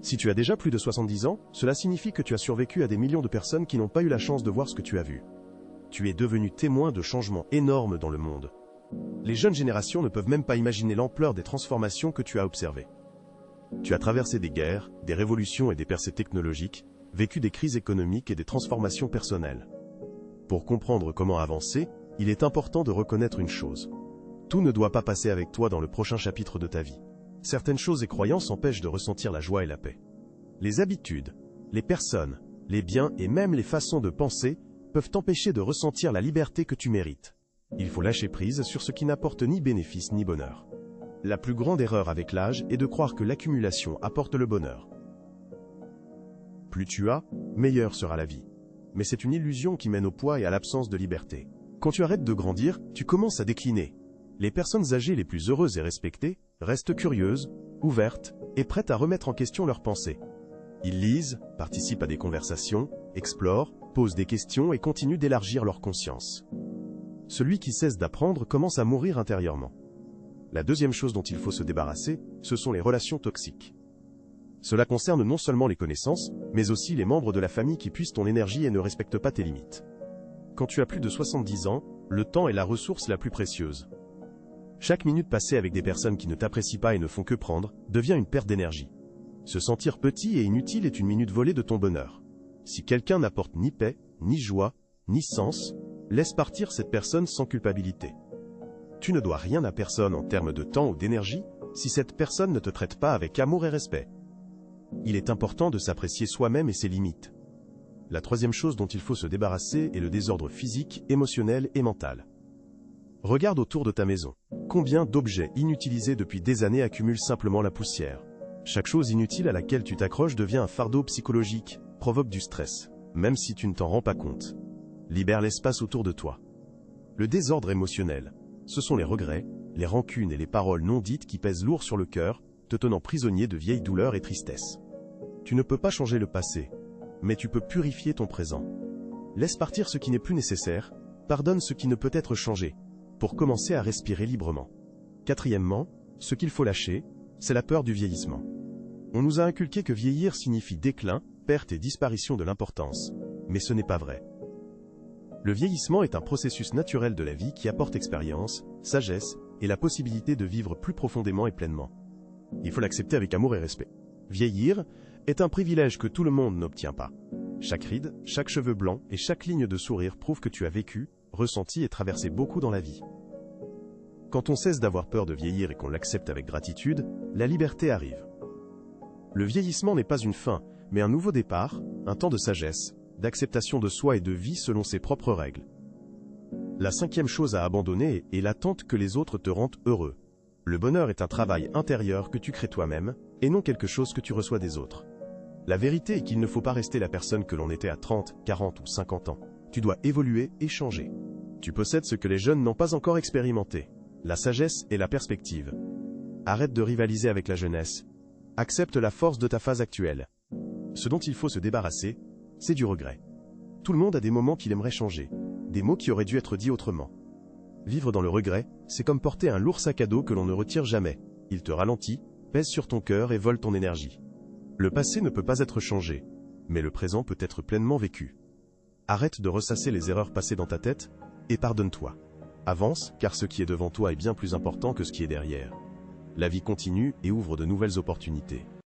Si tu as déjà plus de 70 ans, cela signifie que tu as survécu à des millions de personnes qui n'ont pas eu la chance de voir ce que tu as vu. Tu es devenu témoin de changements énormes dans le monde. Les jeunes générations ne peuvent même pas imaginer l'ampleur des transformations que tu as observées. Tu as traversé des guerres, des révolutions et des percées technologiques, vécu des crises économiques et des transformations personnelles. Pour comprendre comment avancer, il est important de reconnaître une chose. Tout ne doit pas passer avec toi dans le prochain chapitre de ta vie. Certaines choses et croyances empêchent de ressentir la joie et la paix. Les habitudes, les personnes, les biens et même les façons de penser peuvent t'empêcher de ressentir la liberté que tu mérites. Il faut lâcher prise sur ce qui n'apporte ni bénéfice ni bonheur. La plus grande erreur avec l'âge est de croire que l'accumulation apporte le bonheur. Plus tu as, meilleure sera la vie. Mais c'est une illusion qui mène au poids et à l'absence de liberté. Quand tu arrêtes de grandir, tu commences à décliner. Les personnes âgées les plus heureuses et respectées restent curieuses, ouvertes et prêtes à remettre en question leurs pensées. Ils lisent, participent à des conversations, explorent, posent des questions et continuent d'élargir leur conscience. Celui qui cesse d'apprendre commence à mourir intérieurement. La deuxième chose dont il faut se débarrasser, ce sont les relations toxiques. Cela concerne non seulement les connaissances, mais aussi les membres de la famille qui puissent ton énergie et ne respectent pas tes limites. Quand tu as plus de 70 ans, le temps est la ressource la plus précieuse. Chaque minute passée avec des personnes qui ne t'apprécient pas et ne font que prendre, devient une perte d'énergie. Se sentir petit et inutile est une minute volée de ton bonheur. Si quelqu'un n'apporte ni paix, ni joie, ni sens, laisse partir cette personne sans culpabilité. Tu ne dois rien à personne en termes de temps ou d'énergie si cette personne ne te traite pas avec amour et respect. Il est important de s'apprécier soi-même et ses limites. La troisième chose dont il faut se débarrasser est le désordre physique, émotionnel et mental. Regarde autour de ta maison. Combien d'objets inutilisés depuis des années accumulent simplement la poussière? Chaque chose inutile à laquelle tu t'accroches devient un fardeau psychologique, provoque du stress, même si tu ne t'en rends pas compte. Libère l'espace autour de toi. Le désordre émotionnel, ce sont les regrets, les rancunes et les paroles non dites qui pèsent lourd sur le cœur, te tenant prisonnier de vieilles douleurs et tristesses. Tu ne peux pas changer le passé, mais tu peux purifier ton présent. Laisse partir ce qui n'est plus nécessaire, pardonne ce qui ne peut être changé, pour commencer à respirer librement. Quatrièmement, ce qu'il faut lâcher, c'est la peur du vieillissement. On nous a inculqué que vieillir signifie déclin, perte et disparition de l'importance, mais ce n'est pas vrai. Le vieillissement est un processus naturel de la vie qui apporte expérience, sagesse et la possibilité de vivre plus profondément et pleinement. Il faut l'accepter avec amour et respect. Vieillir est un privilège que tout le monde n'obtient pas. Chaque ride, chaque cheveu blanc et chaque ligne de sourire prouve que tu as vécu, ressenti et traversé beaucoup dans la vie. Quand on cesse d'avoir peur de vieillir et qu'on l'accepte avec gratitude, la liberté arrive. Le vieillissement n'est pas une fin, mais un nouveau départ, un temps de sagesse, d'acceptation de soi et de vie selon ses propres règles. La cinquième chose à abandonner est l'attente que les autres te rendent heureux. Le bonheur est un travail intérieur que tu crées toi-même, et non quelque chose que tu reçois des autres. La vérité est qu'il ne faut pas rester la personne que l'on était à 30, 40 ou 50 ans. Tu dois évoluer et changer. Tu possèdes ce que les jeunes n'ont pas encore expérimenté, la sagesse et la perspective. Arrête de rivaliser avec la jeunesse. Accepte la force de ta phase actuelle. Ce dont il faut se débarrasser, c'est du regret. Tout le monde a des moments qu'il aimerait changer, des mots qui auraient dû être dits autrement. Vivre dans le regret, c'est comme porter un lourd sac à dos que l'on ne retire jamais. Il te ralentit, pèse sur ton cœur et vole ton énergie. Le passé ne peut pas être changé, mais le présent peut être pleinement vécu. Arrête de ressasser les erreurs passées dans ta tête, et pardonne-toi. Avance, car ce qui est devant toi est bien plus important que ce qui est derrière. La vie continue et ouvre de nouvelles opportunités.